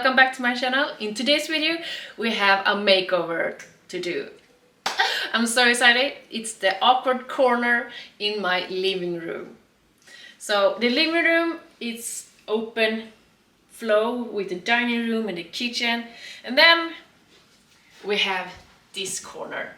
welcome back to my channel. In today's video we have a makeover to do. I'm so excited. It's the awkward corner in my living room. So the living room is open flow with the dining room and the kitchen, and then we have this corner.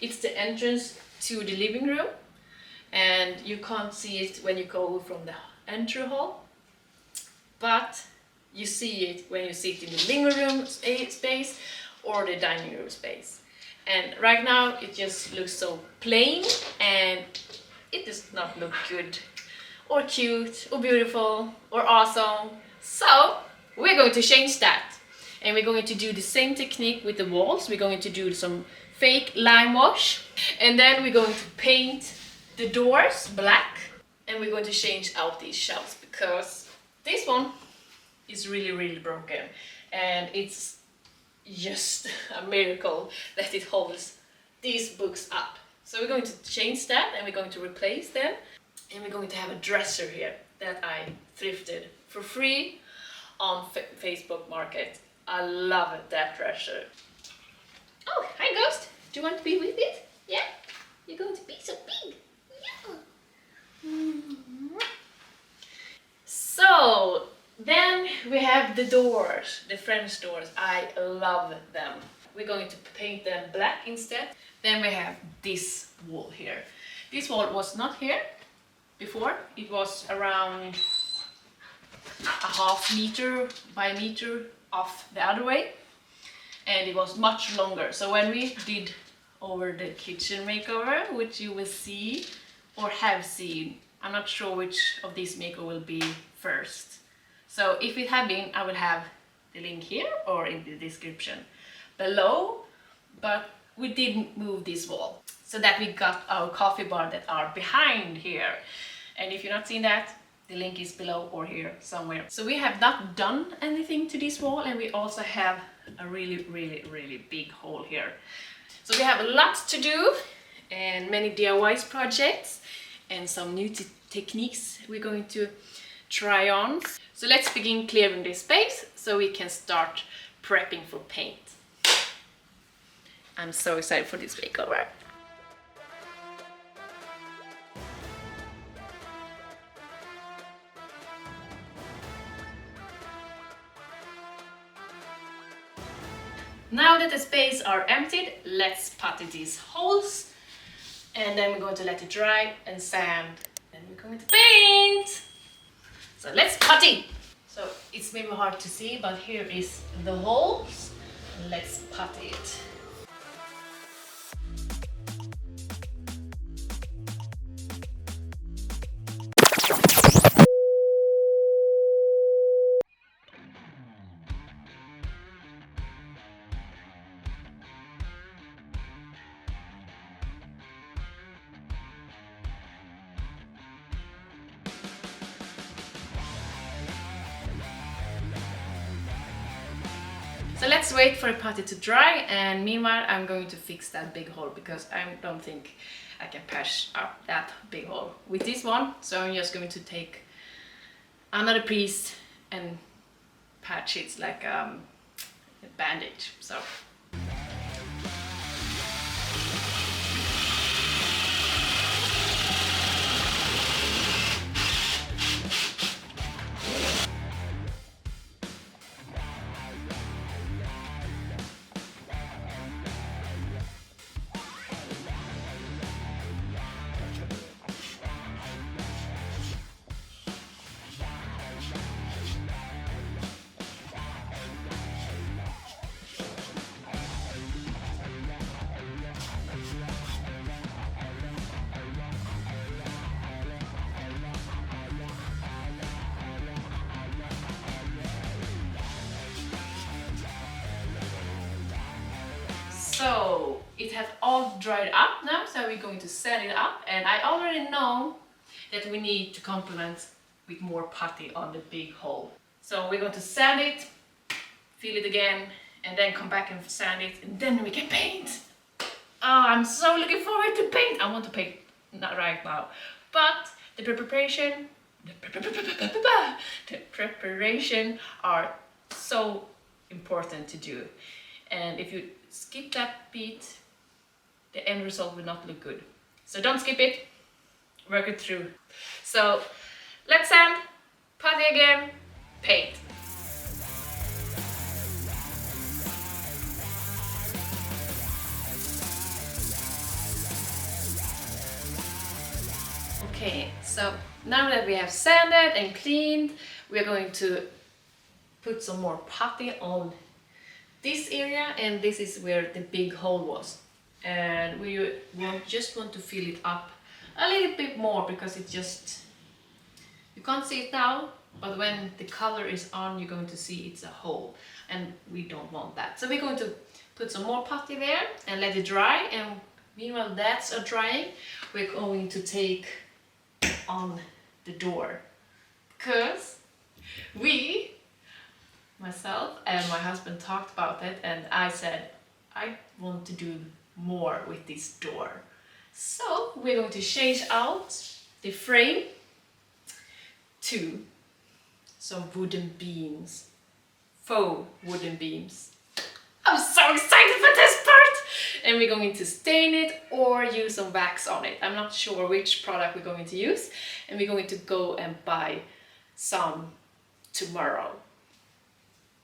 It's the entrance to the living room, and you can't see it when you go from the entry hall, but you see it when you sit in the living room space or the dining room space. And right now it just looks so plain and it does not look good or cute or beautiful or awesome. So we're going to change that, and we're going to do the same technique with the walls. We're going to do some fake lime wash, and then we're going to paint the doors black, and we're going to change out these shelves because this one is really broken, and it's just a miracle that it holds these books up. So we're going to change that, and we're going to replace them, and we're going to have a dresser here that I thrifted for free on Facebook Market. I love that dresser. Oh, hi Ghost! Do you want to be with it? Yeah? You're going to be so big! Yeah! So then we have the doors, the French doors. I love them. We're going to paint them black instead. Then we have this wall here. This wall was not here before. It was around a half meter by meter off the other way, and it was much longer. So when we did over the kitchen makeover, which you will see or have seen, I'm not sure which of these makeover will be first. So if it had been, I will have the link here or in the description below. But we didn't move this wall, so that we got our coffee bar that are behind here. And if you're not seeing that, the link is below or here somewhere. So we have not done anything to this wall, and we also have a really big hole here. So we have a lot to do and many DIY projects and some new techniques we're going to try on. So let's begin clearing this space so we can start prepping for paint. I'm so excited for this makeover. Now that the space are emptied, let's putty these holes, and then we're going to let it dry and sand, and we're going to paint. So let's putty. So it's maybe hard to see, but here is the holes. Let's putty it. So let's wait for the putty to dry, and meanwhile I'm going to fix that big hole because I don't think I can patch up that big hole with this one. So I'm just going to take another piece and patch it like a bandage. So So it has all dried up now, so we're going to set it up, and I already know that we need to complement with more putty on the big hole. So we're going to sand it, fill it again, and then come back and sand it, and then we can paint. Oh, I'm so looking forward to paint. I want to paint not right now, but the preparation are so important to do. And if you skip that beat, the end result will not look good. So don't skip it, work it through. So let's sand, putty again, paint. Okay, so now that we have sanded and cleaned, we are going to put some more putty on this area, and this is where the big hole was. And we just want to fill it up a little bit more because it just, you can't see it now, but when the color is on, you're going to see it's a hole, and we don't want that. So we're going to put some more putty there and let it dry, and meanwhile that's drying, we're going to take on the door, because myself and my husband talked about it, and I said I want to do more with this door. So we're going to change out the frame to some wooden beams, faux wooden beams. I'm so excited for this part! And we're going to stain it or use some wax on it. I'm not sure which product we're going to use, and we're going to go and buy some tomorrow.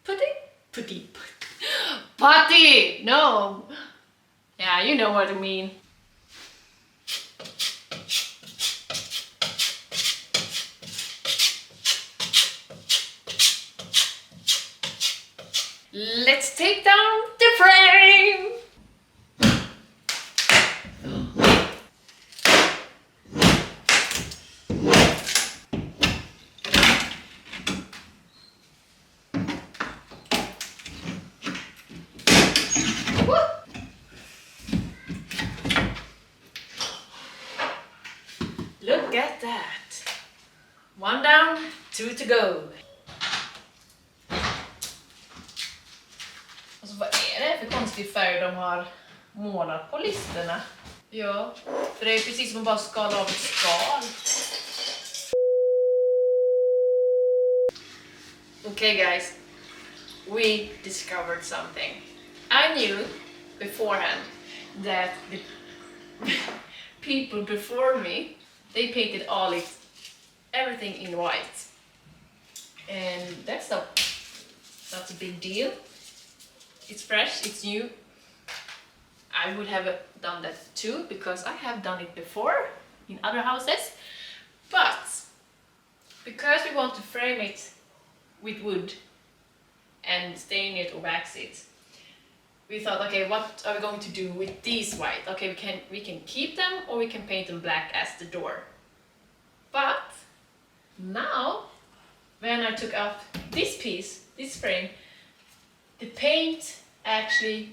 Putty! No! Yeah, you know what I mean. Let's take down the frame! Look at that! One down, two to go. Alltså vad är det för konstig färg de har målat på listerna? Ja, för det är precis som att bara skala av ett skal. Okay guys, we discovered something. I knew beforehand that the people before me, they painted everything in white, and that's not a big deal. It's fresh, it's new. I would have done that too, because I have done it before in other houses, but because we want to frame it with wood and stain it or wax it, we thought, okay, what are we going to do with these white? Okay, we can keep them, or we can paint them black as the door. But now, when I took out this piece, this frame, the paint actually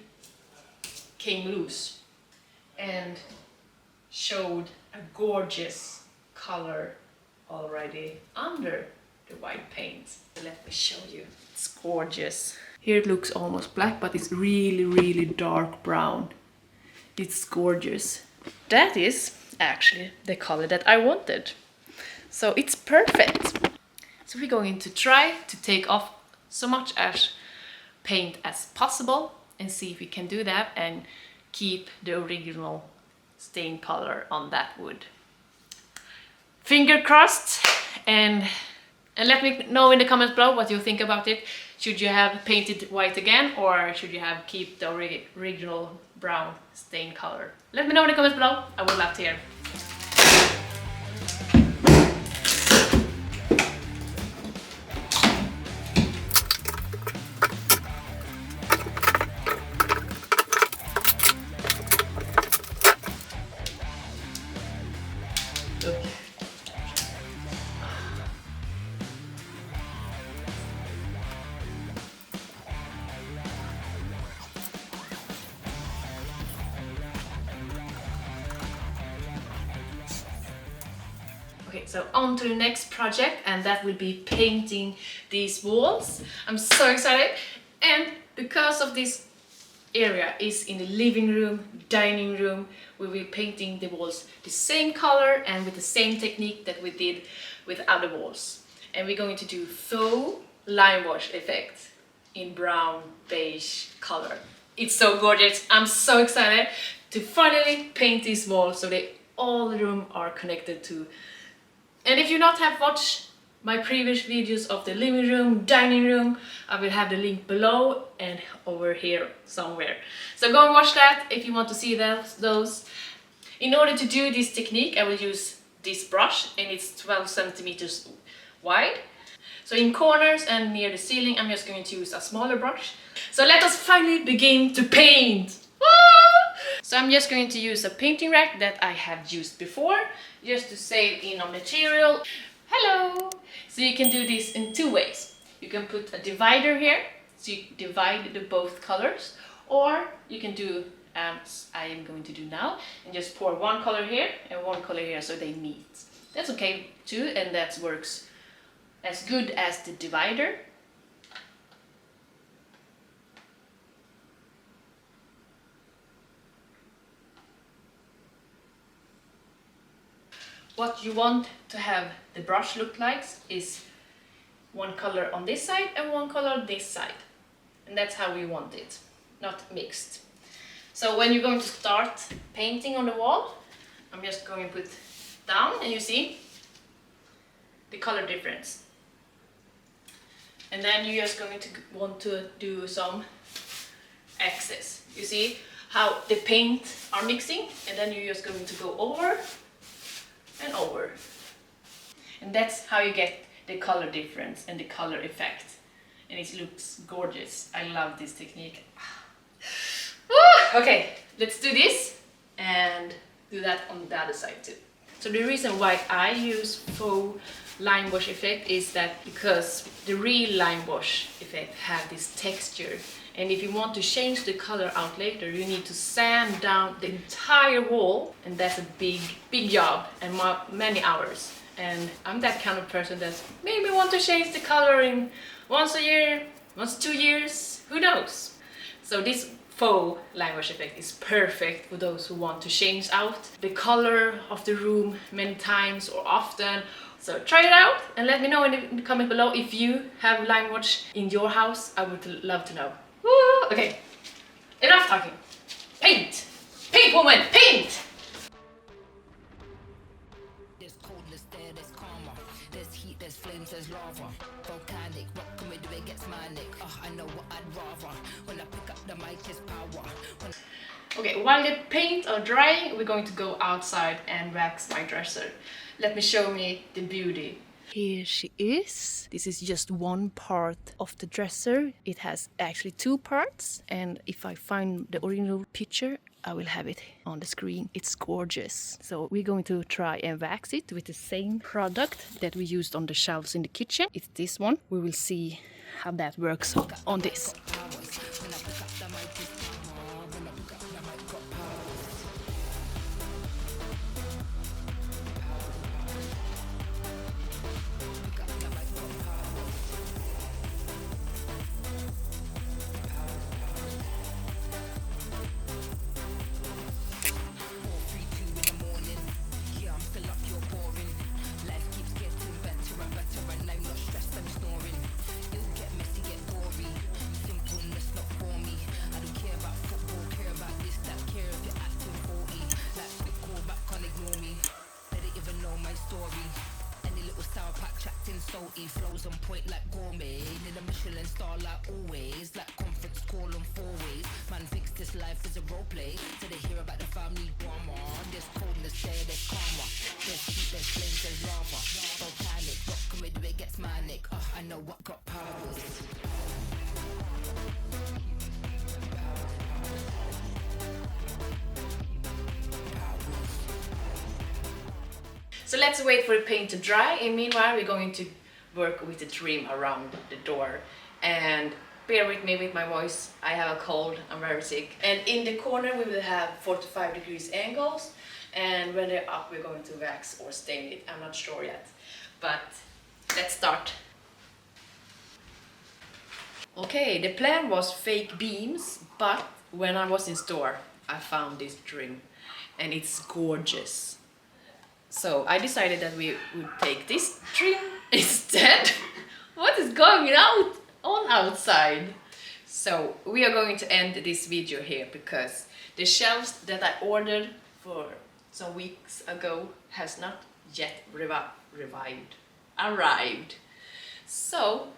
came loose and showed a gorgeous color already under the white paint. Let me show you. It's gorgeous. Here it looks almost black, but it's really dark brown. It's gorgeous. That is actually the color that I wanted. So it's perfect. So we're going to try to take off so much as paint as possible and see if we can do that and keep the original stain color on that wood. Finger crossed, and let me know in the comments below what you think about it. Should you have painted white again, or should you have keep the original brown stain color? Let me know in the comments below. I would love to hear. Okay, so on to the next project, and that will be painting these walls. I'm so excited, and because of this area is in the living room, dining room, we will be painting the walls the same color and with the same technique that we did with other walls. And we're going to do faux lime wash effect. in brown beige color. It's so gorgeous. I'm so excited to finally paint this wall so that all the rooms are connected to. And if you not have watched my previous videos of the living room, dining room, I will have the link below and over here somewhere. So go and watch that if you want to see those. In order to do this technique, I will use this brush, and it's 12 centimeters wide. So in corners and near the ceiling, I'm just going to use a smaller brush. So let us finally begin to paint. So I'm just going to use a painting rack that I have used before, just to save in on material. Hello! So you can do this in two ways. You can put a divider here, so you divide the both colors, or you can do as I am going to do now, and just pour one color here and one color here so they meet. That's okay too, and that works as good as the divider. What you want to have the brush look like is one color on this side and one color on this side. And that's how we want it, not mixed. So when you're going to start painting on the wall, I'm just going to put down, and you see the color difference. And then you're just going to want to do some X's. You see how the paint are mixing, and then you're just going to go over and over. And that's how you get the color difference and the color effect. And it looks gorgeous. I love this technique. Okay, let's do this and do that on the other side too. So the reason why I use Faux Lime Wash effect is that because the real lime wash effect have this texture, and if you want to change the color out later, you need to sand down the entire wall, and that's a big job and many hours. And I'm that kind of person that maybe want to change the color in once a year, once 2 years, who knows. So this Faux Lime Wash effect is perfect for those who want to change out the color of the room many times or often. So try it out and let me know in the comment below if you have lime wash in your house. I would love to know. Woo! Okay, enough talking. Paint! Paint, woman! Paint! There's coldness there, there's karma. There's heat, there's flames, there's lava. Volcanic, what can we do? It gets manic. I know what I'd rather. When I pick up the mic, is power. Okay, while the paint are drying, we're going to go outside and wax my dresser. Let me show me the beauty. Here she is. This is just one part of the dresser. It has actually two parts, and if I find the original picture, I will have it on the screen. It's gorgeous. So we're going to try and wax it with the same product that we used on the shelves in the kitchen. It's this one. We will see how that works on this. Salty flows on point like gourmet. Need a Michelin star like always. Like conference call on 4 ways. Man thinks this life is a role play. So they hear about the family drama. There's coldness there, there's karma. There's heat, there's flames, there's lava. Volcanic, what can we do? It gets manic. I know what got powers. So let's wait for the paint to dry, and meanwhile we're going to work with the trim around the door. And bear with me with my voice, I have a cold, I'm very sick. And in the corner we will have 45 degrees angles, and when they're up we're going to wax or stain it, I'm not sure yet. But let's start. Okay, the plan was fake beams, but when I was in store I found this trim and it's gorgeous. So I decided that we would take this trim instead. What is going on outside? So we are going to end this video here because the shelves that I ordered for some weeks ago has not yet arrived. So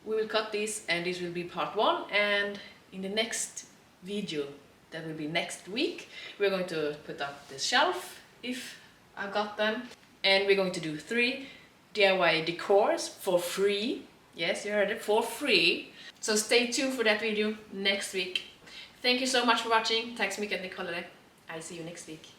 we will cut this, and this will be part 1, and in the next video, that will be next week, we're going to put up the shelf if I got them, and we're going to do 3 DIY decors for free. Yes, you heard it, for free. So stay tuned for that video next week. Thank you so much for watching. Tack så mycket att ni kollade. I'll see you next week.